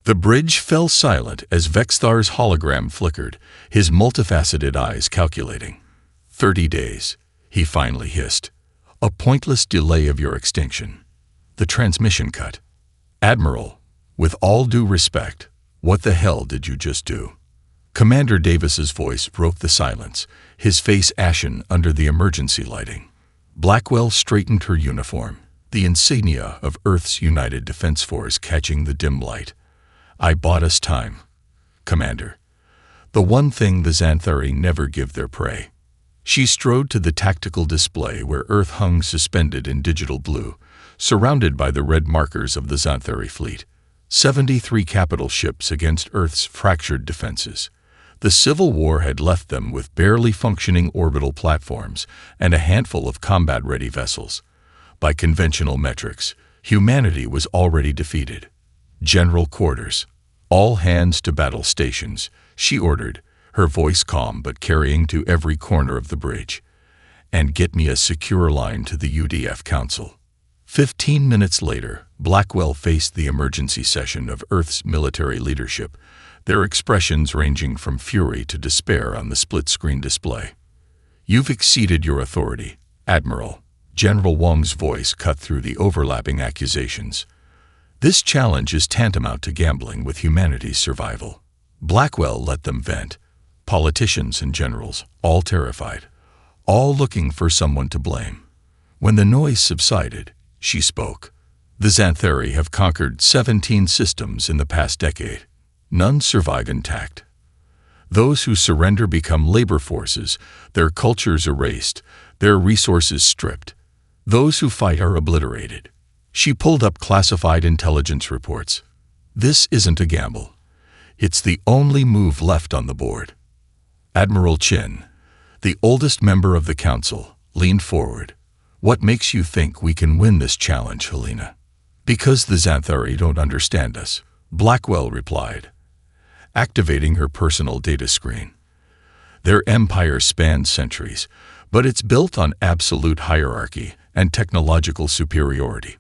The bridge fell silent as Vexthar's hologram flickered, his multifaceted eyes calculating. 30 days, he finally hissed. A pointless delay of your extinction. The transmission cut. Admiral, with all due respect, what the hell did you just do? Commander Davis's voice broke the silence, his face ashen under the emergency lighting. Blackwell straightened her uniform, the insignia of Earth's United Defense Force catching the dim light. I bought us time, Commander. The one thing the Xanthari never give their prey. She strode to the tactical display where Earth hung suspended in digital blue, surrounded by the red markers of the Xanthari fleet. 73 capital ships against Earth's fractured defenses. The Civil War had left them with barely functioning orbital platforms and a handful of combat-ready vessels. By conventional metrics, humanity was already defeated. General quarters. All hands to battle stations, she ordered, her voice calm but carrying to every corner of the bridge. And get me a secure line to the UDF Council. 15 minutes later, Blackwell faced the emergency session of Earth's military leadership, their expressions ranging from fury to despair on the split-screen display. You've exceeded your authority, Admiral. General Wong's voice cut through the overlapping accusations. This challenge is tantamount to gambling with humanity's survival. Blackwell let them vent. Politicians and generals, all terrified, all looking for someone to blame. When the noise subsided, she spoke. The Xanthari have conquered 17 systems in the past decade. None survive intact. Those who surrender become labor forces, their cultures erased, their resources stripped. Those who fight are obliterated. She pulled up classified intelligence reports. This isn't a gamble. It's the only move left on the board. Admiral Chin, the oldest member of the council, leaned forward. What makes you think we can win this challenge, Helena? Because the Xanthari don't understand us, Blackwell replied, activating her personal data screen. Their empire spans centuries, but it's built on absolute hierarchy and technological superiority.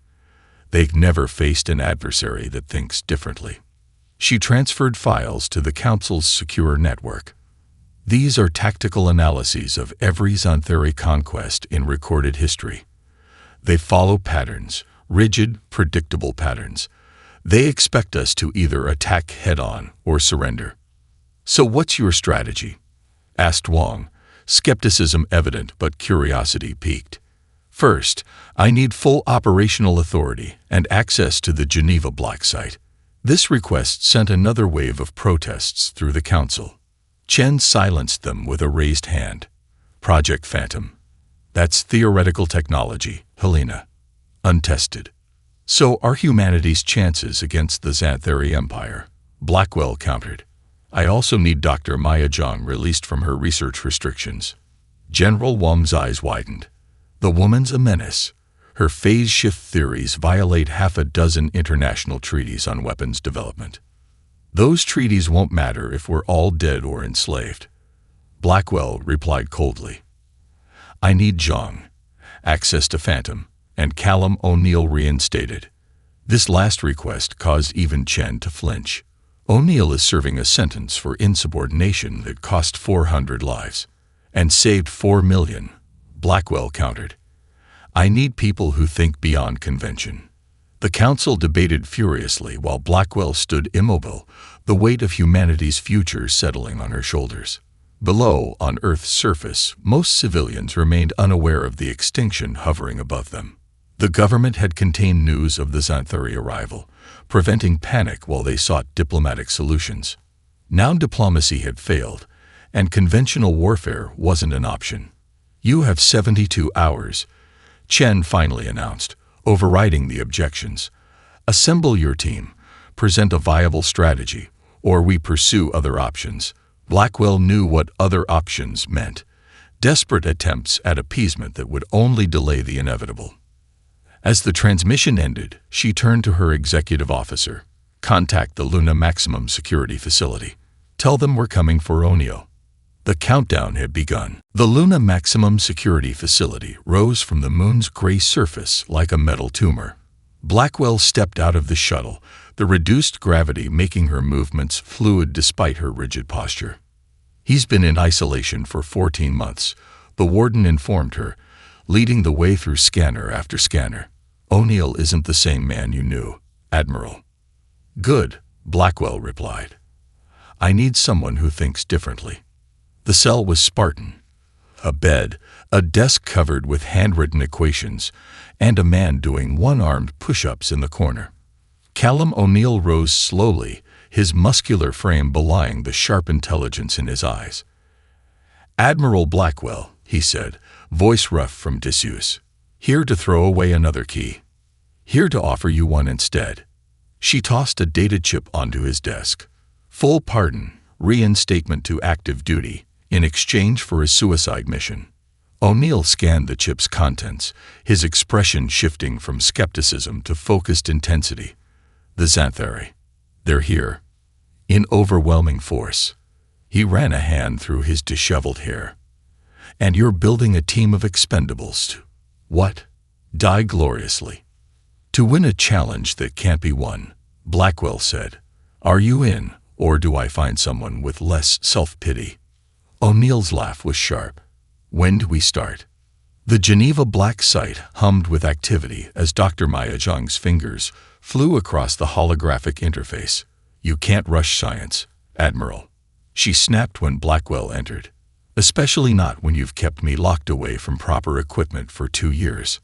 They've never faced an adversary that thinks differently. She transferred files to the Council's secure network. These are tactical analyses of every Xanthari conquest in recorded history. They follow patterns, rigid, predictable patterns. They expect us to either attack head-on or surrender. So what's your strategy? Asked Wong, skepticism evident but curiosity piqued. First, I need full operational authority and access to the Geneva Black Site. This request sent another wave of protests through the Council. Chen silenced them with a raised hand. Project Phantom. That's theoretical technology, Helena. Untested. So are humanity's chances against the Xanthari Empire, Blackwell countered. I also need Dr. Maya Zhang released from her research restrictions. General Wang's eyes widened. The woman's a menace. Her phase shift theories violate half a dozen international treaties on weapons development. Those treaties won't matter if we're all dead or enslaved. Blackwell replied coldly. I need Zhang, access to Phantom, and Callum O'Neill reinstated. This last request caused even Chen to flinch. O'Neill is serving a sentence for insubordination that cost 400 lives and saved 4 million, Blackwell countered. I need people who think beyond convention. The Council debated furiously while Blackwell stood immobile, the weight of humanity's future settling on her shoulders. Below, on Earth's surface, most civilians remained unaware of the extinction hovering above them. The government had contained news of the Xanthari arrival, preventing panic while they sought diplomatic solutions. Now diplomacy had failed, and conventional warfare wasn't an option. You have 72 hours, Chen finally announced, overriding the objections. Assemble your team, present a viable strategy, or we pursue other options. Blackwell knew what other options meant. Desperate attempts at appeasement that would only delay the inevitable. As the transmission ended, she turned to her executive officer. Contact the Luna Maximum Security Facility. Tell them we're coming for O'Neill. The countdown had begun. The Luna Maximum Security Facility rose from the moon's gray surface like a metal tumor. Blackwell stepped out of the shuttle, the reduced gravity making her movements fluid despite her rigid posture. He's been in isolation for 14 months, the warden informed her, leading the way through scanner after scanner. O'Neill isn't the same man you knew, Admiral. Good, Blackwell replied. I need someone who thinks differently. The cell was Spartan. A bed, a desk covered with handwritten equations, and a man doing one-armed push-ups in the corner. Callum O'Neill rose slowly, his muscular frame belying the sharp intelligence in his eyes. Admiral Blackwell, he said, voice rough from disuse. Here to throw away another key. Here to offer you one instead. She tossed a data chip onto his desk. Full pardon, reinstatement to active duty, in exchange for a suicide mission. O'Neill scanned the chip's contents, his expression shifting from skepticism to focused intensity. The Xanthari. They're here. In overwhelming force. He ran a hand through his disheveled hair. And you're building a team of expendables to, what? Die gloriously. To win a challenge that can't be won, Blackwell said. Are you in, or do I find someone with less self-pity? O'Neill's laugh was sharp. When do we start? The Geneva black site hummed with activity as Dr. Maya Zhang's fingers flew across the holographic interface. You can't rush science, Admiral. She snapped when Blackwell entered. Especially not when you've kept me locked away from proper equipment for 2 years.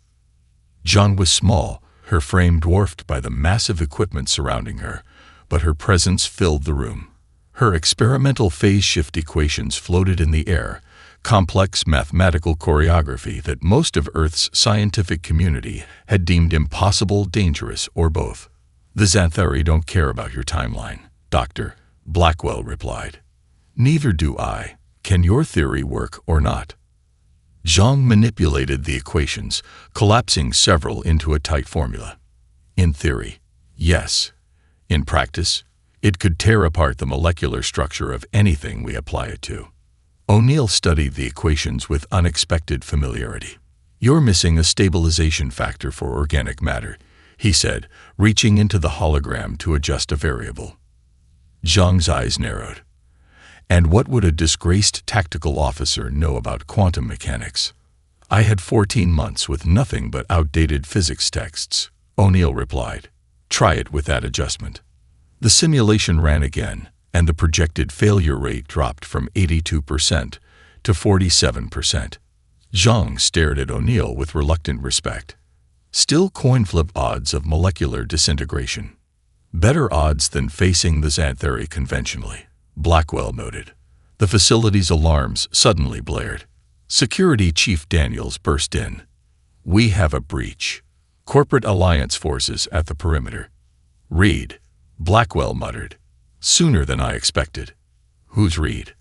Zhang was small, her frame dwarfed by the massive equipment surrounding her, but her presence filled the room. Her experimental phase shift equations floated in the air, complex mathematical choreography that most of Earth's scientific community had deemed impossible, dangerous, or both. The Xanthari don't care about your timeline, Doctor, Blackwell replied. Neither do I. Can your theory work or not? Zhang manipulated the equations, collapsing several into a tight formula. In theory, yes. In practice, it could tear apart the molecular structure of anything we apply it to. O'Neill studied the equations with unexpected familiarity. You're missing a stabilization factor for organic matter, he said, reaching into the hologram to adjust a variable. Zhang's eyes narrowed. And what would a disgraced tactical officer know about quantum mechanics? I had 14 months with nothing but outdated physics texts, O'Neill replied. Try it with that adjustment. The simulation ran again, and the projected failure rate dropped from 82% to 47%. Zhang stared at O'Neill with reluctant respect. Still coin flip odds of molecular disintegration. Better odds than facing the Xanthari conventionally, Blackwell noted. The facility's alarms suddenly blared. Security Chief Daniels burst in. We have a breach. Corporate alliance forces at the perimeter. Reed, Blackwell muttered. Sooner than I expected. Who's Reed?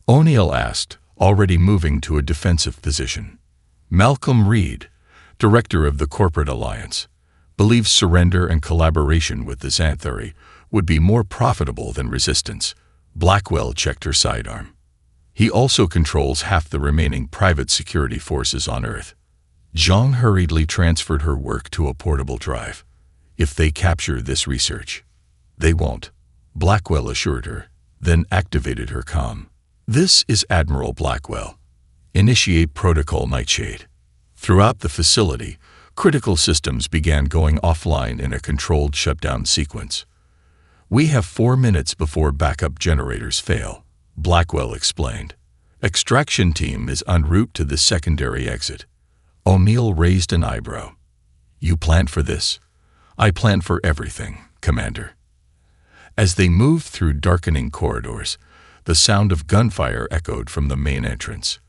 O'Neill asked, already moving to a defensive position. Malcolm Reed, director of the Corporate Alliance, believes surrender and collaboration with the Xanthari would be more profitable than resistance. Blackwell checked her sidearm. He also controls half the remaining private security forces on Earth. Zhang hurriedly transferred her work to a portable drive. If they capture this research, they won't, Blackwell assured her, then activated her comm. This is Admiral Blackwell. Initiate Protocol Nightshade. Throughout the facility, critical systems began going offline in a controlled shutdown sequence. We have 4 minutes before backup generators fail, Blackwell explained. Extraction team is en route to the secondary exit. O'Neill raised an eyebrow. You planned for this? I planned for everything, Commander. As they moved through darkening corridors, the sound of gunfire echoed from the main entrance.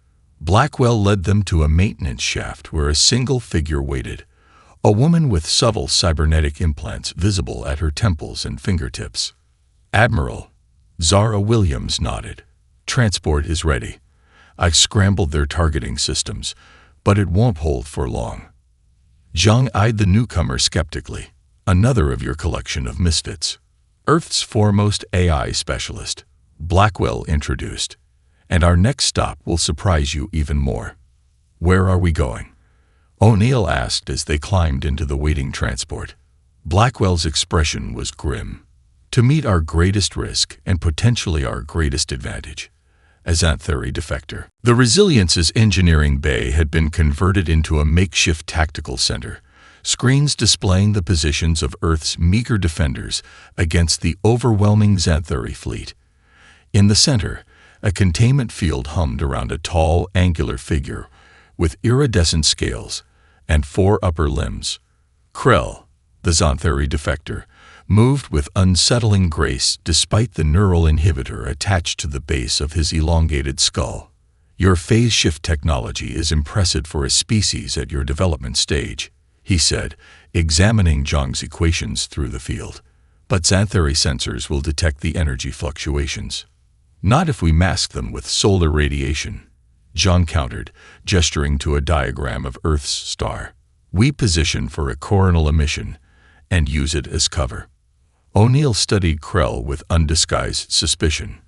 Blackwell led them to a maintenance shaft where a single figure waited, a woman with subtle cybernetic implants visible at her temples and fingertips. Admiral, Zara Williams nodded. Transport is ready. I've scrambled their targeting systems, but it won't hold for long. Zhang eyed the newcomer skeptically. Another of your collection of misfits. Earth's foremost AI specialist, Blackwell introduced. And our next stop will surprise you even more. Where are we going? O'Neill asked as they climbed into the waiting transport. Blackwell's expression was grim. To meet our greatest risk and potentially our greatest advantage. A Xanthari defector. The Resilience's engineering bay had been converted into a makeshift tactical center, screens displaying the positions of Earth's meager defenders against the overwhelming Xanthari fleet. In the center, a containment field hummed around a tall, angular figure with iridescent scales and 4 upper limbs. Krell, the Xanthari defector, moved with unsettling grace despite the neural inhibitor attached to the base of his elongated skull. Your phase shift technology is impressive for a species at your development stage, he said, examining Zhang's equations through the field. But Xanthari sensors will detect the energy fluctuations. Not if we mask them with solar radiation, Zhang countered, gesturing to a diagram of Earth's star. We position for a coronal emission and use it as cover. O'Neill studied Krell with undisguised suspicion.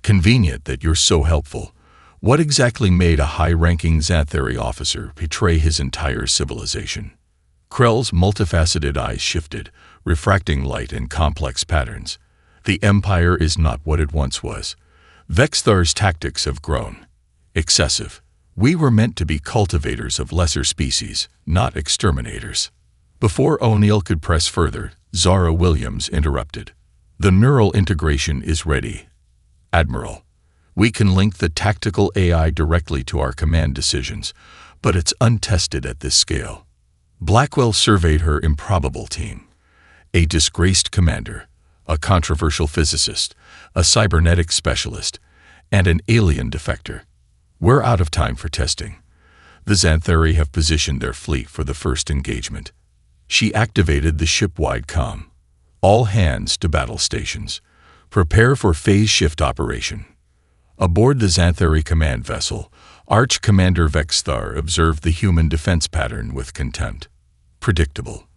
Convenient that you're so helpful. What exactly made a high-ranking Xanthari officer betray his entire civilization? Krell's multifaceted eyes shifted, refracting light in complex patterns. The Empire is not what it once was. Vexthar's tactics have grown. Excessive. We were meant to be cultivators of lesser species, not exterminators. Before O'Neill could press further, Zara Williams interrupted. The neural integration is ready. Admiral, we can link the tactical AI directly to our command decisions, but it's untested at this scale. Blackwell surveyed her improbable team. A disgraced commander, a controversial physicist, a cybernetics specialist, and an alien defector. We're out of time for testing. The Xanthari have positioned their fleet for the first engagement. She activated the ship-wide comm. All hands to battle stations. Prepare for phase shift operation. Aboard the Xanthari command vessel, Arch Commander Vexthar observed the human defense pattern with contempt. Predictable.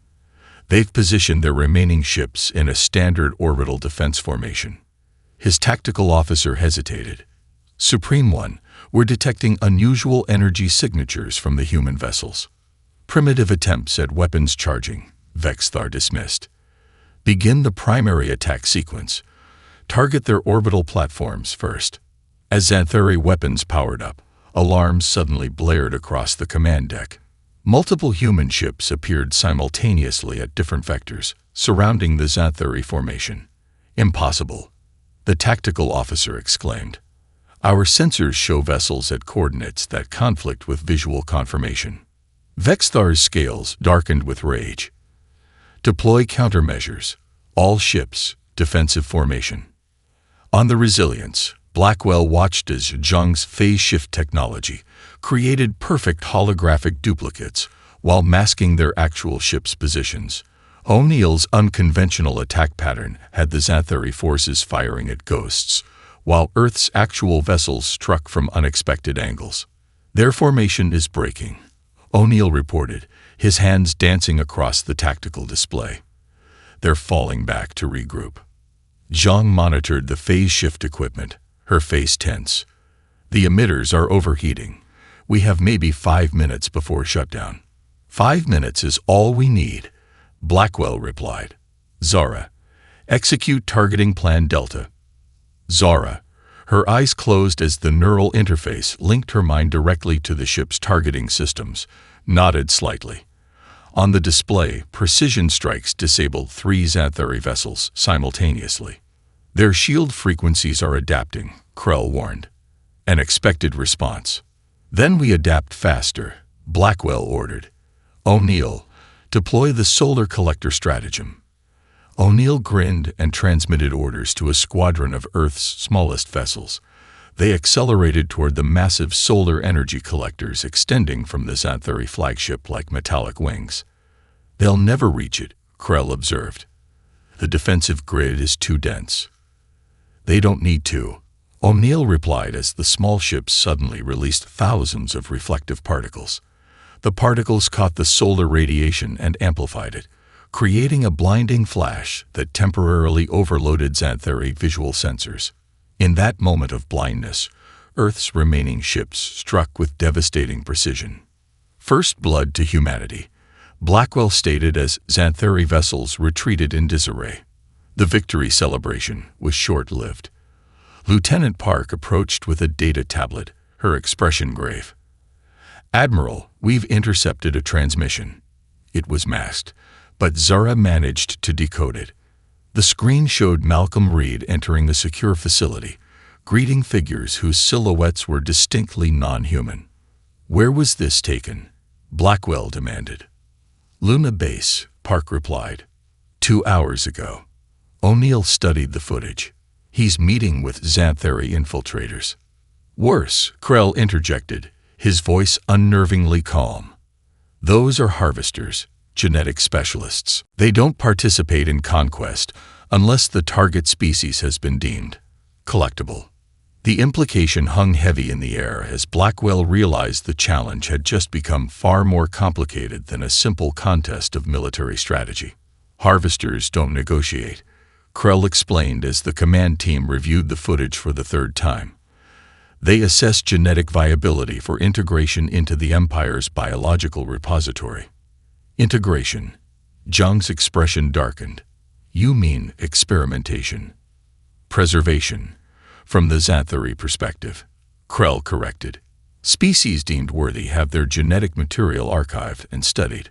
They've positioned their remaining ships in a standard orbital defense formation. His tactical officer hesitated. Supreme One, we're detecting unusual energy signatures from the human vessels. Primitive attempts at weapons charging, Vexthar dismissed. Begin the primary attack sequence. Target their orbital platforms first. As Xanthari weapons powered up, alarms suddenly blared across the command deck. Multiple human ships appeared simultaneously at different vectors, surrounding the Xanthari formation. Impossible, the tactical officer exclaimed. Our sensors show vessels at coordinates that conflict with visual confirmation. Vexthar's scales darkened with rage. Deploy countermeasures. All ships, defensive formation. On the Resilience, Blackwell watched as Zhang's phase shift technology created perfect holographic duplicates while masking their actual ship's positions. O'Neill's unconventional attack pattern had the Xanthari forces firing at ghosts, while Earth's actual vessels struck from unexpected angles. Their formation is breaking, O'Neill reported, his hands dancing across the tactical display. They're falling back to regroup. Zhang monitored the phase shift equipment, her face tense. The emitters are overheating. We have maybe 5 minutes before shutdown. 5 minutes is all we need, Blackwell replied. Zara, execute targeting plan Delta. Zara, her eyes closed as the neural interface linked her mind directly to the ship's targeting systems, nodded slightly. On the display, precision strikes disabled 3 Xanthari vessels simultaneously. Their shield frequencies are adapting, Krell warned. An expected response. Then we adapt faster, Blackwell ordered. O'Neill, deploy the solar collector stratagem. O'Neill grinned and transmitted orders to a squadron of Earth's smallest vessels. They accelerated toward the massive solar energy collectors extending from the Xanthari flagship like metallic wings. They'll never reach it, Krell observed. The defensive grid is too dense. They don't need to, O'Neill replied as the small ships suddenly released thousands of reflective particles. The particles caught the solar radiation and amplified it, creating a blinding flash that temporarily overloaded Xanthari visual sensors. In that moment of blindness, Earth's remaining ships struck with devastating precision. First blood to humanity. Blackwell stated as Xanthari vessels retreated in disarray. The victory celebration was short-lived. Lieutenant Park approached with a data tablet, her expression grave. "Admiral, we've intercepted a transmission." It was masked, but Zara managed to decode it. The screen showed Malcolm Reed entering the secure facility, greeting figures whose silhouettes were distinctly non-human. "Where was this taken?" Blackwell demanded. "Luna Base," Park replied. 2 hours ago. O'Neill studied the footage. "He's meeting with Xanthari infiltrators." "Worse," Krell interjected, his voice unnervingly calm. "Those are harvesters, genetic specialists. They don't participate in conquest unless the target species has been deemed collectible." The implication hung heavy in the air as Blackwell realized the challenge had just become far more complicated than a simple contest of military strategy. "Harvesters don't negotiate," Krell explained as the command team reviewed the footage for the third time. "They assess genetic viability for integration into the Empire's biological repository." "Integration." Zhang's expression darkened. "You mean experimentation." "Preservation. From the Xanthari perspective," Krell corrected. "Species deemed worthy have their genetic material archived and studied.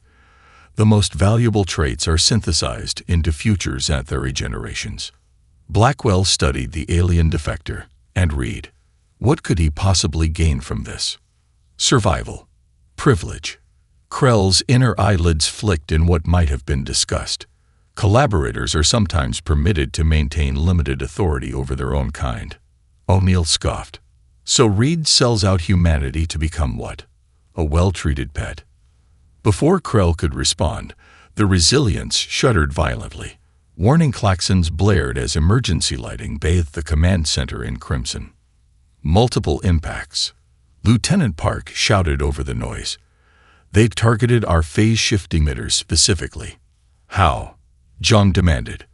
The most valuable traits are synthesized into future Xanthari generations." Blackwell studied the alien defector and Reed. What could he possibly gain from this? Survival. Privilege. Krell's inner eyelids flicked in what might have been discussed. Collaborators are sometimes permitted to maintain limited authority over their own kind. O'Neill scoffed. "So Reed sells out humanity to become what? A well-treated pet?" Before Krell could respond, the Resilience shuddered violently. Warning klaxons blared as emergency lighting bathed the command center in crimson. Multiple impacts. Lieutenant Park shouted over the noise. "They targeted our phase-shift emitters specifically." "How?" Zhang demanded.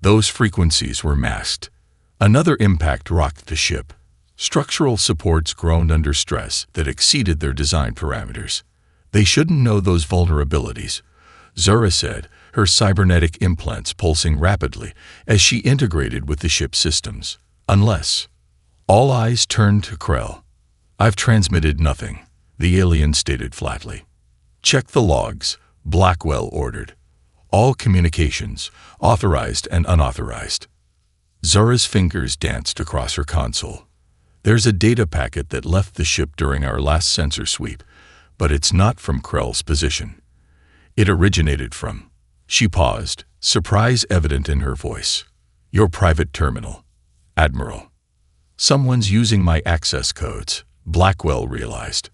"Those frequencies were masked." Another impact rocked the ship. Structural supports groaned under stress that exceeded their design parameters. "They shouldn't know those vulnerabilities," Zara said, her cybernetic implants pulsing rapidly as she integrated with the ship's systems. "Unless..." All eyes turned to Krell. "I've transmitted nothing," the alien stated flatly. "Check the logs," Blackwell ordered. "All communications, authorized and unauthorized." Zara's fingers danced across her console. "There's a data packet that left the ship during our last sensor sweep, but it's not from Krell's position. It originated from..." She paused, surprise evident in her voice. "Your private terminal, Admiral." "Someone's using my access codes," Blackwell realized.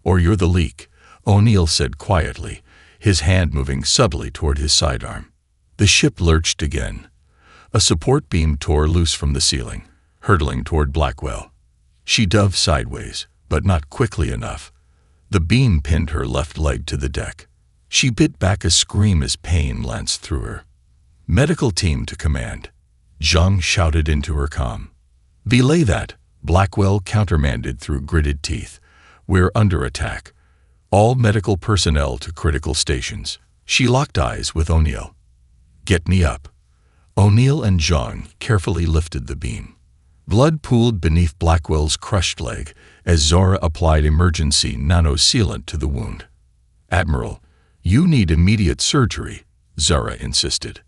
"Or you're the leak," O'Neill said quietly, his hand moving subtly toward his sidearm. The ship lurched again. A support beam tore loose from the ceiling, hurtling toward Blackwell. She dove sideways, but not quickly enough. The beam pinned her left leg to the deck. She bit back a scream as pain lanced through her. "Medical team to command," Zhang shouted into her comm. "Belay that," Blackwell countermanded through gritted teeth. "We're under attack. All medical personnel to critical stations." She locked eyes with O'Neill. "Get me up." O'Neill and Zhang carefully lifted the beam. Blood pooled beneath Blackwell's crushed leg as Zara applied emergency nanosealant to the wound. "Admiral, you need immediate surgery," Zara insisted.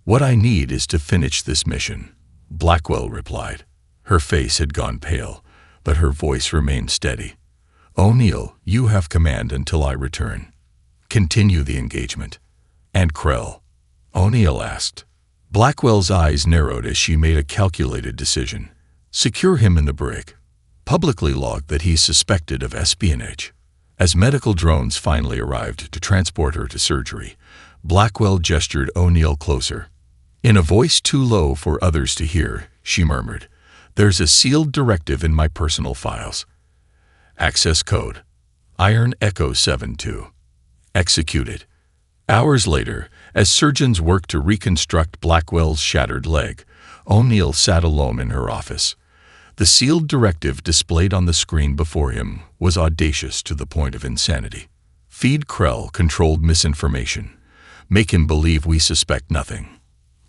"What I need is to finish this mission," Blackwell replied. Her face had gone pale, but her voice remained steady. "O'Neill, you have command until I return. Continue the engagement." "And Krell?" O'Neill asked. Blackwell's eyes narrowed as she made a calculated decision. "Secure him in the brig. Publicly log that he's suspected of espionage." As medical drones finally arrived to transport her to surgery, Blackwell gestured O'Neill closer. In a voice too low for others to hear, she murmured, "There's a sealed directive in my personal files. Access code, Iron Echo 72. Executed." Hours later, as surgeons worked to reconstruct Blackwell's shattered leg, O'Neill sat alone in her office. The sealed directive displayed on the screen before him was audacious to the point of insanity. Feed Krell controlled misinformation. Make him believe we suspect nothing.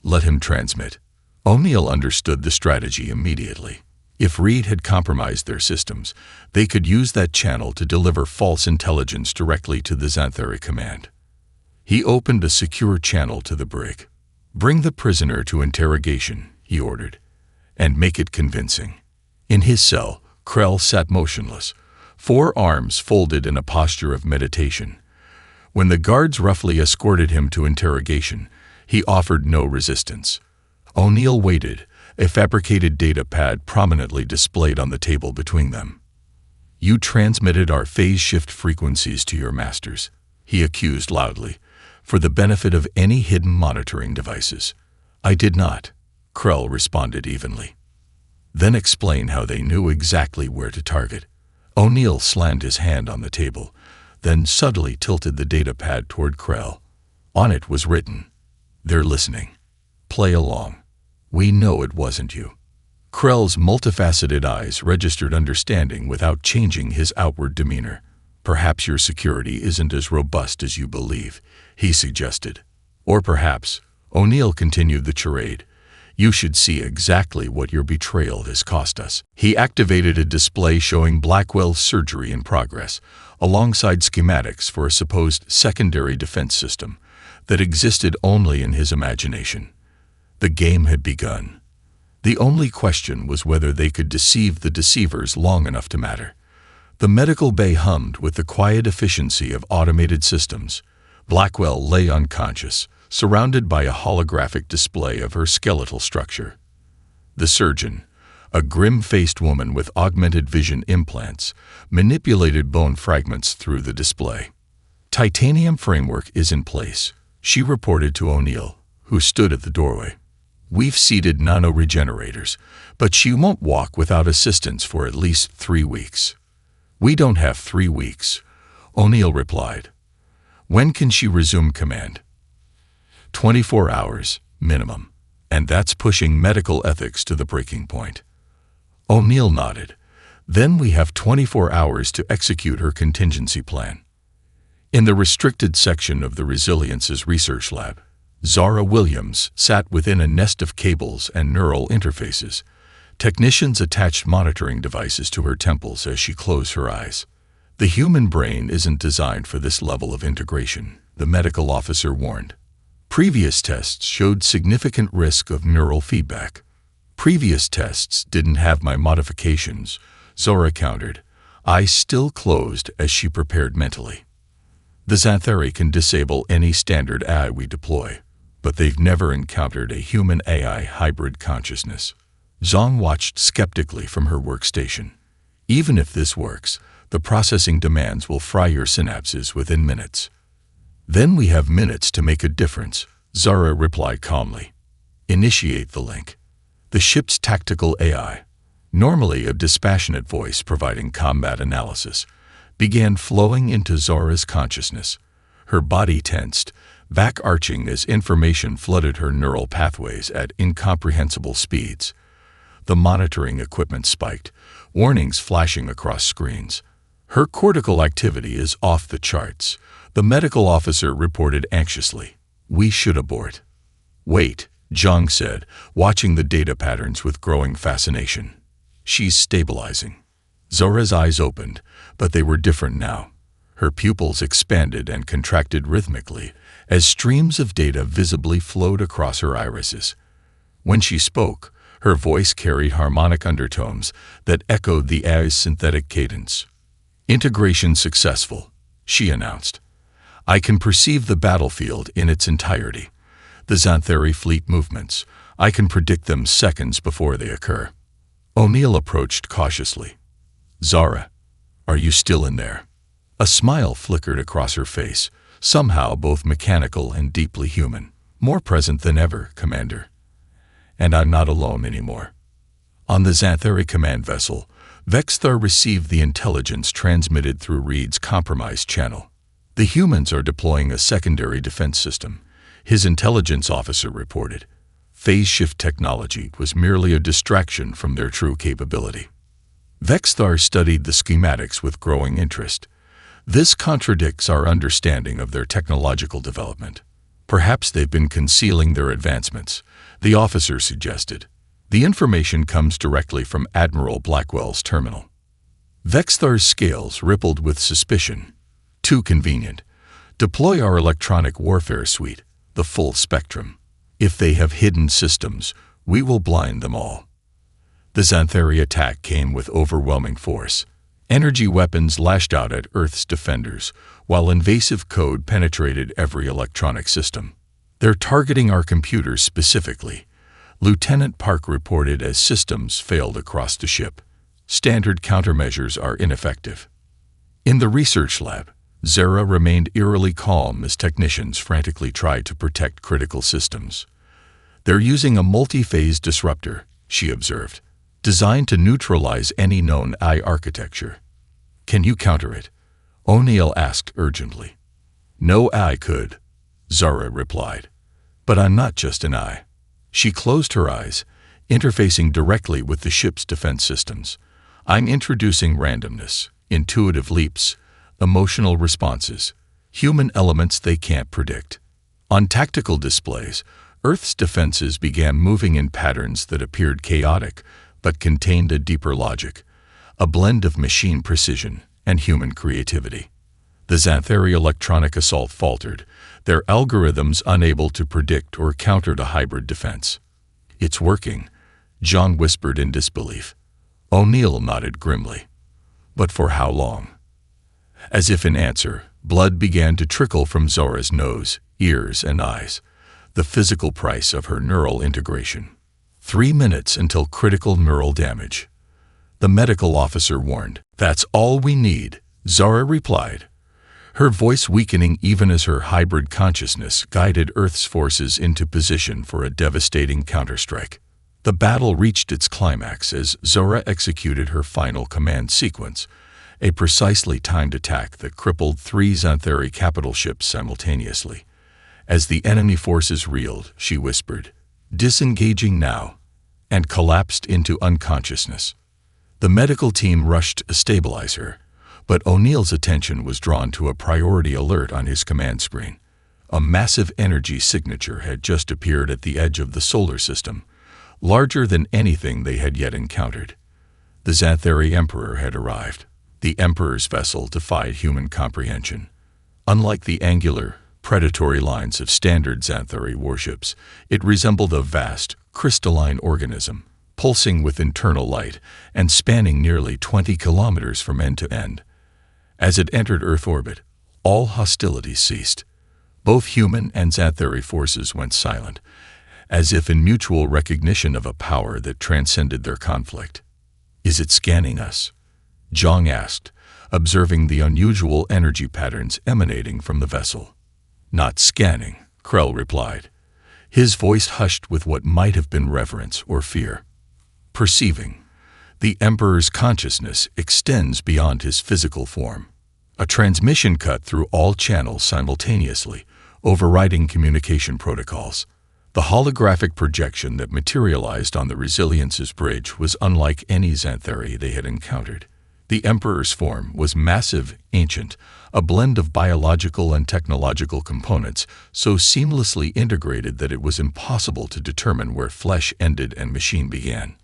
Let him transmit. O'Neill understood the strategy immediately. If Reed had compromised their systems, they could use that channel to deliver false intelligence directly to the Xanthari command. He opened a secure channel to the brig. "Bring the prisoner to interrogation," he ordered, "and make it convincing." In his cell, Krell sat motionless, 4 arms folded in a posture of meditation. When the guards roughly escorted him to interrogation, he offered no resistance. O'Neill waited, a fabricated data pad prominently displayed on the table between them. "You transmitted our phase shift frequencies to your masters," he accused loudly, "for the benefit of any hidden monitoring devices." "I did not," Krell responded evenly. "Then explain how they knew exactly where to target." O'Neill slammed his hand on the table, then subtly tilted the data pad toward Krell. On it was written, "They're listening. Play along. We know it wasn't you." Krell's multifaceted eyes registered understanding without changing his outward demeanor. "Perhaps your security isn't as robust as you believe," he suggested. "Or perhaps," O'Neill continued the charade, "you should see exactly what your betrayal has cost us." He activated a display showing Blackwell's surgery in progress, alongside schematics for a supposed secondary defense system that existed only in his imagination. The game had begun. The only question was whether they could deceive the deceivers long enough to matter. The medical bay hummed with the quiet efficiency of automated systems. Blackwell lay unconscious, surrounded by a holographic display of her skeletal structure. The surgeon, a grim-faced woman with augmented vision implants, manipulated bone fragments through the display. "Titanium framework is in place," she reported to O'Neill, who stood at the doorway. "We've seeded nano-regenerators, but she won't walk without assistance for at least 3 weeks." "We don't have 3 weeks," O'Neill replied. "When can she resume command?" 24 hours, minimum, and that's pushing medical ethics to the breaking point." O'Neill nodded. "Then we have 24 hours to execute her contingency plan." In the restricted section of the Resilience's research lab, Zara Williams sat within a nest of cables and neural interfaces. Technicians attached monitoring devices to her temples as she closed her eyes. "The human brain isn't designed for this level of integration," the medical officer warned. "Previous tests showed significant risk of neural feedback." "Previous tests didn't have my modifications," Zora countered, eyes still closed as she prepared mentally. "The Xanthari can disable any standard AI we deploy, but they've never encountered a human-AI hybrid consciousness." Zong watched skeptically from her workstation. "Even if this works, the processing demands will fry your synapses within minutes." "Then we have minutes to make a difference," Zara replied calmly. "Initiate the link." The ship's tactical AI, normally a dispassionate voice providing combat analysis, began flowing into Zora's consciousness. Her body tensed, back arching as information flooded her neural pathways at incomprehensible speeds. The monitoring equipment spiked, warnings flashing across screens. "Her cortical activity is off the charts," the medical officer reported anxiously. "We should abort." "Wait," Zhang said, watching the data patterns with growing fascination. "She's stabilizing." Zora's eyes opened, but they were different now. Her pupils expanded and contracted rhythmically as streams of data visibly flowed across her irises. When she spoke, her voice carried harmonic undertones that echoed the AI's synthetic cadence. "Integration successful," she announced. "I can perceive the battlefield in its entirety. The Xanthari fleet movements, I can predict them seconds before they occur." O'Neill approached cautiously. "Zara, are you still in there?" A smile flickered across her face, somehow both mechanical and deeply human. "More present than ever, Commander. And I'm not alone anymore." On the Xanthari command vessel, Vexthar received the intelligence transmitted through Reed's compromised channel. "The humans are deploying a secondary defense system," his intelligence officer reported. "Phase shift technology was merely a distraction from their true capability." Vexthar studied the schematics with growing interest. This contradicts our understanding of their technological development. Perhaps they've been concealing their advancements, the officer suggested. The information comes directly from Admiral Blackwell's terminal. Vexthar's scales rippled with suspicion. Too convenient. Deploy our electronic warfare suite, the full spectrum. If they have hidden systems, we will blind them all. The Xanthari attack came with overwhelming force. Energy weapons lashed out at Earth's defenders, while invasive code penetrated every electronic system. They're targeting our computers specifically, Lieutenant Park reported as systems failed across the ship. Standard countermeasures are ineffective. In the research lab, Zara remained eerily calm as technicians frantically tried to protect critical systems. They're using a multi-phase disruptor, she observed, designed to neutralize any known AI architecture. Can you counter it? O'Neill asked urgently. No AI could, Zara replied. But I'm not just an AI. She closed her eyes, interfacing directly with the ship's defense systems. I'm introducing randomness, intuitive leaps, emotional responses, human elements they can't predict. On tactical displays, Earth's defenses began moving in patterns that appeared chaotic but contained a deeper logic, a blend of machine precision and human creativity. The Xanthari electronic assault faltered, their algorithms unable to predict or counter the hybrid defense. It's working, John whispered in disbelief. O'Neill nodded grimly. But for how long? As if in answer, blood began to trickle from Zora's nose, ears, and eyes, the physical price of her neural integration. 3 minutes until critical neural damage. The medical officer warned. That's all we need, Zara replied, her voice weakening even as her hybrid consciousness guided Earth's forces into position for a devastating counterstrike. The battle reached its climax as Zora executed her final command sequence, a precisely timed attack that crippled 3 Xanthari capital ships simultaneously. As the enemy forces reeled, she whispered, "Disengaging now," and collapsed into unconsciousness. The medical team rushed to stabilize her, but O'Neill's attention was drawn to a priority alert on his command screen. A massive energy signature had just appeared at the edge of the solar system, larger than anything they had yet encountered. The Xanthari Emperor had arrived. The Emperor's vessel defied human comprehension. Unlike the angular, predatory lines of standard Xanthari warships, it resembled a vast, crystalline organism, pulsing with internal light and spanning nearly 20 kilometers from end to end. As it entered Earth orbit, all hostilities ceased. Both human and Xanthari forces went silent, as if in mutual recognition of a power that transcended their conflict. "Is it scanning us?" Zhang asked, observing the unusual energy patterns emanating from the vessel. "Not scanning," Krell replied, his voice hushed with what might have been reverence or fear. "Perceiving. The Emperor's consciousness extends beyond his physical form. A transmission cut through all channels simultaneously, overriding communication protocols. The holographic projection that materialized on the Resilience's bridge was unlike any Xanthari they had encountered. The Emperor's form was massive, ancient, a blend of biological and technological components so seamlessly integrated that it was impossible to determine where flesh ended and machine began.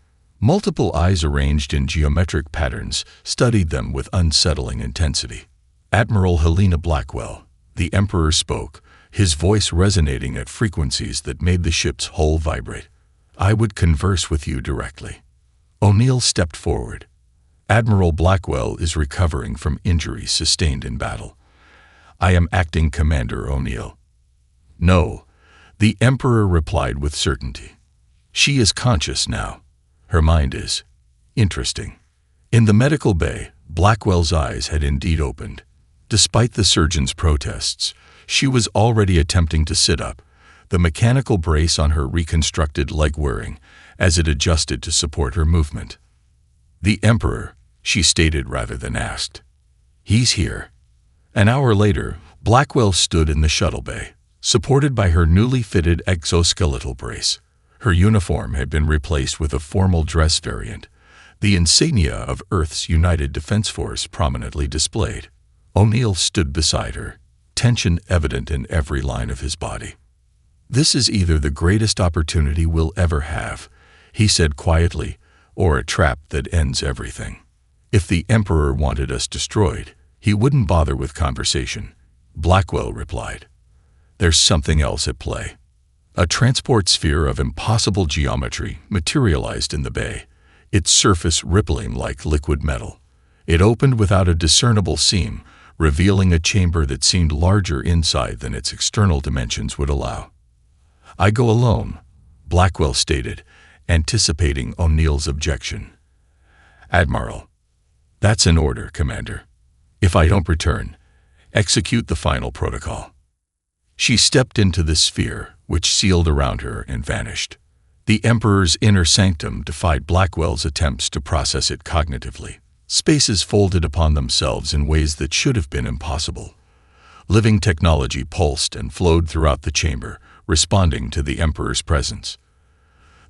Multiple eyes arranged in geometric patterns studied them with unsettling intensity. Admiral Helena Blackwell, the Emperor spoke, his voice resonating at frequencies that made the ship's hull vibrate. "I would converse with you directly." O'Neill stepped forward. "Admiral Blackwell is recovering from injuries sustained in battle. I am acting Commander O'Neill." "No," the Emperor replied with certainty. "She is conscious now. Her mind is interesting." In the medical bay, Blackwell's eyes had indeed opened. Despite the surgeon's protests, she was already attempting to sit up, the mechanical brace on her reconstructed leg whirring as it adjusted to support her movement. "The Emperor," she stated rather than asked. "He's here." An hour later, Blackwell stood in the shuttle bay, supported by her newly fitted exoskeletal brace. Her uniform had been replaced with a formal dress variant, the insignia of Earth's United Defense Force prominently displayed. O'Neill stood beside her, tension evident in every line of his body. "This is either the greatest opportunity we'll ever have," he said quietly, "or a trap that ends everything. If the Emperor wanted us destroyed, he wouldn't bother with conversation." Blackwell replied, "There's something else at play." A transport sphere of impossible geometry materialized in the bay, its surface rippling like liquid metal. It opened without a discernible seam, revealing a chamber that seemed larger inside than its external dimensions would allow. "I go alone," Blackwell stated, anticipating O'Neill's objection. "Admiral, that's an order, Commander. If I don't return, execute the final protocol." She stepped into the sphere, which sealed around her and vanished. The Emperor's inner sanctum defied Blackwell's attempts to process it cognitively. Spaces folded upon themselves in ways that should have been impossible. Living technology pulsed and flowed throughout the chamber, responding to the Emperor's presence.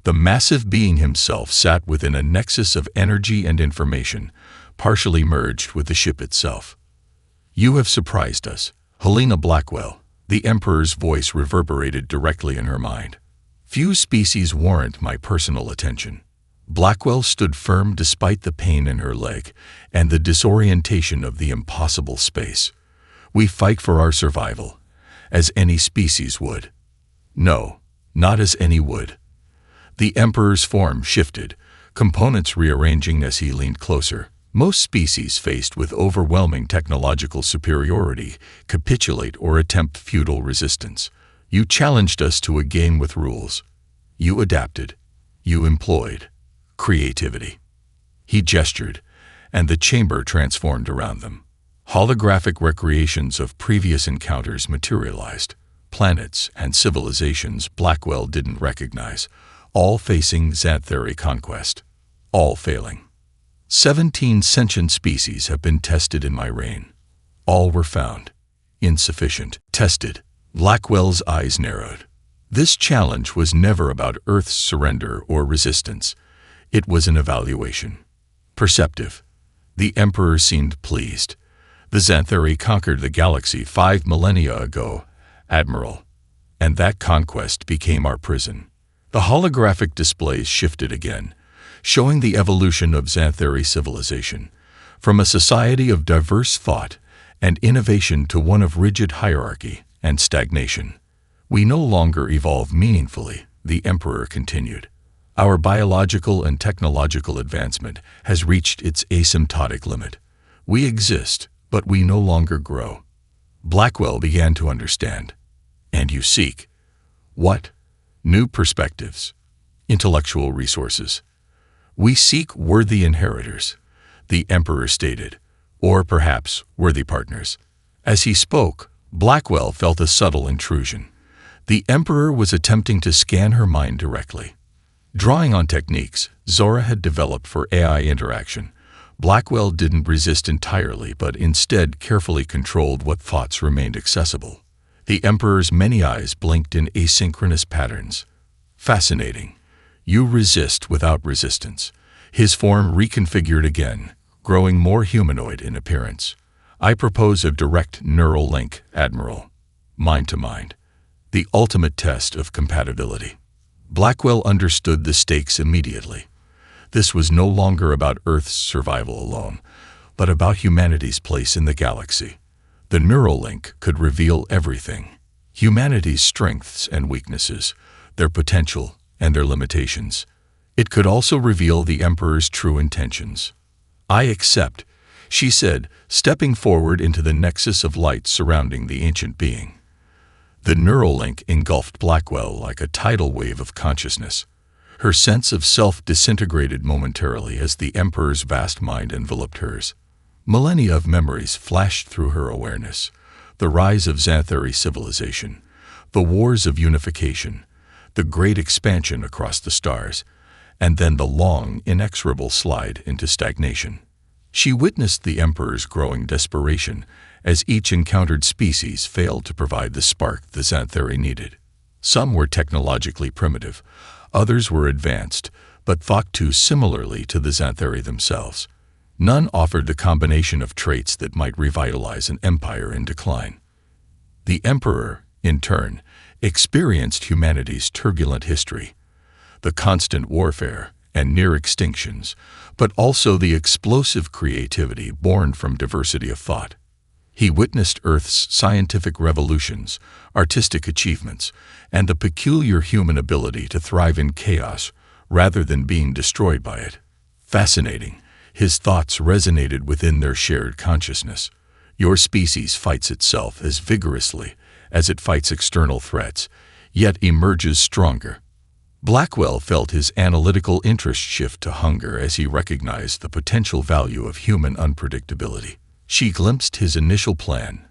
The massive being himself sat within a nexus of energy and information, partially merged with the ship itself. "You have surprised us, Helena Blackwell," the Emperor's voice reverberated directly in her mind. "Few species warrant my personal attention." Blackwell stood firm despite the pain in her leg and the disorientation of the impossible space. "We fight for our survival, as any species would." "No, not as any would." The Emperor's form shifted, components rearranging as he leaned closer. "Most species faced with overwhelming technological superiority capitulate or attempt futile resistance. You challenged us to a game with rules. You adapted. You employed creativity." He gestured, and the chamber transformed around them. Holographic recreations of previous encounters materialized. Planets and civilizations Blackwell didn't recognize, all facing Xanthari conquest, all failing. 17 sentient species have been tested in my reign. All were found insufficient. Tested. Blackwell's eyes narrowed. This challenge was never about Earth's surrender or resistance. It was an evaluation. Perceptive. The Emperor seemed pleased. "The Xanthari conquered the galaxy 5 millennia ago, Admiral, and that conquest became our prison." The holographic displays shifted again, showing the evolution of Xanthari civilization, from a society of diverse thought and innovation to one of rigid hierarchy and stagnation. "We no longer evolve meaningfully," the Emperor continued. "Our biological and technological advancement has reached its asymptotic limit. We exist, but we no longer grow." Blackwell began to understand. "And you seek what?" "New perspectives, intellectual resources. We seek worthy inheritors," the Emperor stated, "or perhaps worthy partners." As he spoke, Blackwell felt a subtle intrusion. The Emperor was attempting to scan her mind directly. Drawing on techniques Zora had developed for AI interaction, Blackwell didn't resist entirely but instead carefully controlled what thoughts remained accessible. The Emperor's many eyes blinked in asynchronous patterns. "Fascinating. You resist without resistance." His form reconfigured again, growing more humanoid in appearance. "I propose a direct neural link, Admiral. Mind to mind. The ultimate test of compatibility." Blackwell understood the stakes immediately. This was no longer about Earth's survival alone, but about humanity's place in the galaxy. The neural link could reveal everything: humanity's strengths and weaknesses, their potential and their limitations. It could also reveal the Emperor's true intentions. "I accept," she said, stepping forward into the nexus of light surrounding the ancient being. The neural link engulfed Blackwell like a tidal wave of consciousness. Her sense of self disintegrated momentarily as the Emperor's vast mind enveloped hers. Millennia of memories flashed through her awareness: the rise of Xanthari civilization, the wars of unification, the great expansion across the stars, and then the long, inexorable slide into stagnation. She witnessed the Emperor's growing desperation as each encountered species failed to provide the spark the Xanthari needed. Some were technologically primitive, others were advanced, but thought too similarly to the Xanthari themselves. None offered the combination of traits that might revitalize an empire in decline. The Emperor, in turn, experienced humanity's turbulent history, the constant warfare and near extinctions, but also the explosive creativity born from diversity of thought. He witnessed Earth's scientific revolutions, artistic achievements, and the peculiar human ability to thrive in chaos rather than being destroyed by it. Fascinating, his thoughts resonated within their shared consciousness. Your species fights itself as vigorously as it fights external threats, yet emerges stronger. Blackwell felt his analytical interest shift to hunger as he recognized the potential value of human unpredictability. She glimpsed his initial plan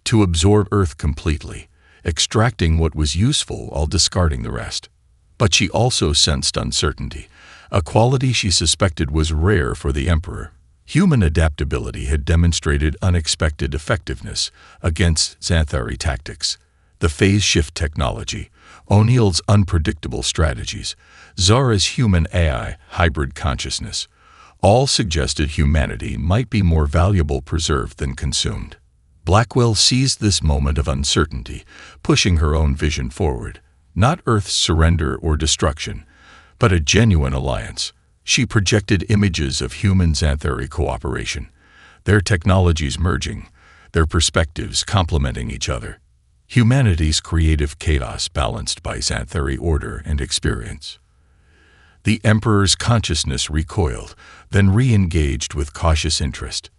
to absorb Earth completely, extracting what was useful while discarding the rest. But she also sensed uncertainty, a quality she suspected was rare for the Emperor. Human adaptability had demonstrated unexpected effectiveness against Xanthari tactics. The phase shift technology, O'Neill's unpredictable strategies, Zara's human AI hybrid consciousness, all suggested humanity might be more valuable preserved than consumed. Blackwell seized this moment of uncertainty, pushing her own vision forward. Not Earth's surrender or destruction, but a genuine alliance. She projected images of human Xanthari cooperation, their technologies merging, their perspectives complementing each other. Humanity's creative chaos balanced by Xanthari order and experience. The Emperor's consciousness recoiled, then re-engaged with cautious interest.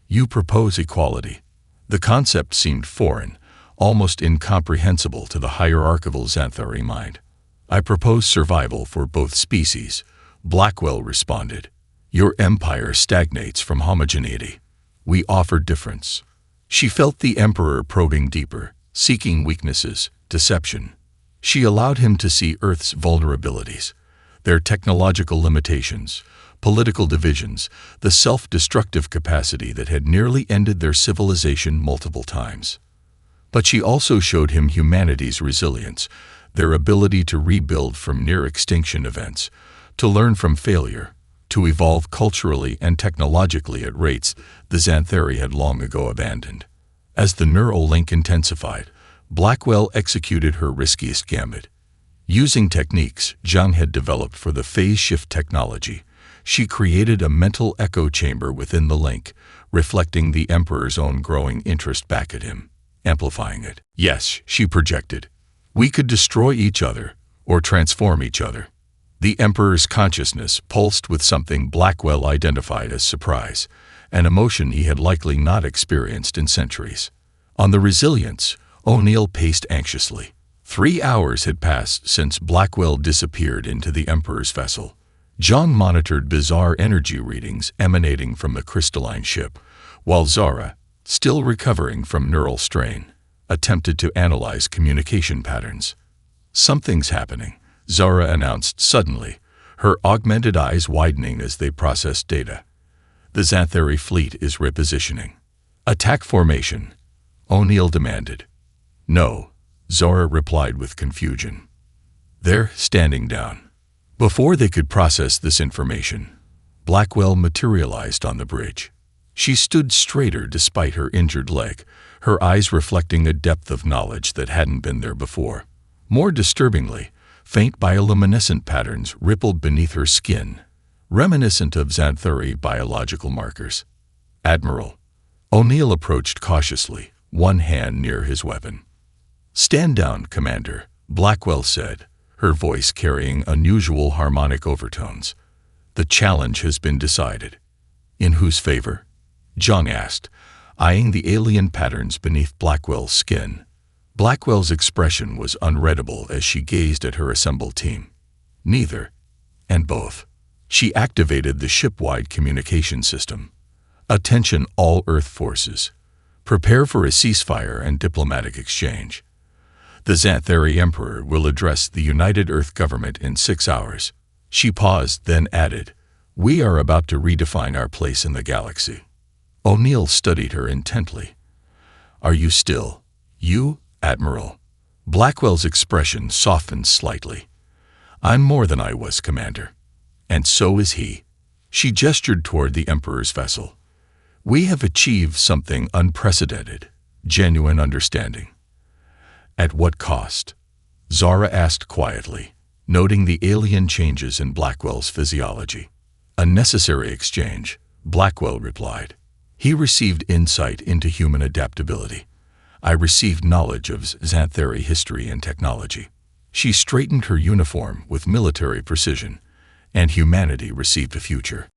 You propose equality. The concept seemed foreign, almost incomprehensible to the hierarchical Xanthari mind. I propose survival for both species, Blackwell responded. Your empire stagnates from homogeneity. We offer difference. She felt the Emperor probing deeper, seeking weaknesses, deception. She allowed him to see Earth's vulnerabilities, their technological limitations, political divisions, the self-destructive capacity that had nearly ended their civilization multiple times. But she also showed him humanity's resilience, their ability to rebuild from near-extinction events, to learn from failure, to evolve culturally and technologically at rates the Xanthari had long ago abandoned. As the neural link intensified, Blackwell executed her riskiest gambit. Using techniques Zhang had developed for the phase shift technology, she created a mental echo chamber within the link, reflecting the Emperor's own growing interest back at him, amplifying it. Yes, she projected. We could destroy each other, or transform each other. The Emperor's consciousness pulsed with something Blackwell identified as surprise, an emotion he had likely not experienced in centuries. On the resilience, O'Neill paced anxiously. 3 hours had passed since Blackwell disappeared into the Emperor's vessel. Zhang monitored bizarre energy readings emanating from the crystalline ship, while Zara, still recovering from neural strain, attempted to analyze communication patterns. Something's happening, Zara announced suddenly, her augmented eyes widening as they processed data. The Xanthari fleet is repositioning. Attack formation, O'Neill demanded. No, Zara replied with confusion. They're standing down. Before they could process this information, Blackwell materialized on the bridge. She stood straighter despite her injured leg, her eyes reflecting a depth of knowledge that hadn't been there before. More disturbingly, faint bioluminescent patterns rippled beneath her skin, reminiscent of Xanthari biological markers. Admiral. O'Neill approached cautiously, one hand near his weapon. Stand down, Commander, Blackwell said, her voice carrying unusual harmonic overtones. The challenge has been decided. In whose favor? Zhang asked, eyeing the alien patterns beneath Blackwell's skin. Blackwell's expression was unreadable as she gazed at her assembled team. Neither, and both. She activated the ship-wide communication system. Attention all Earth forces. Prepare for a ceasefire and diplomatic exchange. The Xanthari Emperor will address the United Earth government in 6 hours. She paused, then added, We are about to redefine our place in the galaxy. O'Neill studied her intently. Are you still? You, Admiral? Blackwell's expression softened slightly. I'm more than I was, Commander. And so is he. She gestured toward the Emperor's vessel. "We have achieved something unprecedented, genuine understanding." "At what cost?" Zara asked quietly, noting the alien changes in Blackwell's physiology. "A necessary exchange," Blackwell replied. "He received insight into human adaptability. I received knowledge of Xanthari history and technology." She straightened her uniform with military precision, and humanity received a future.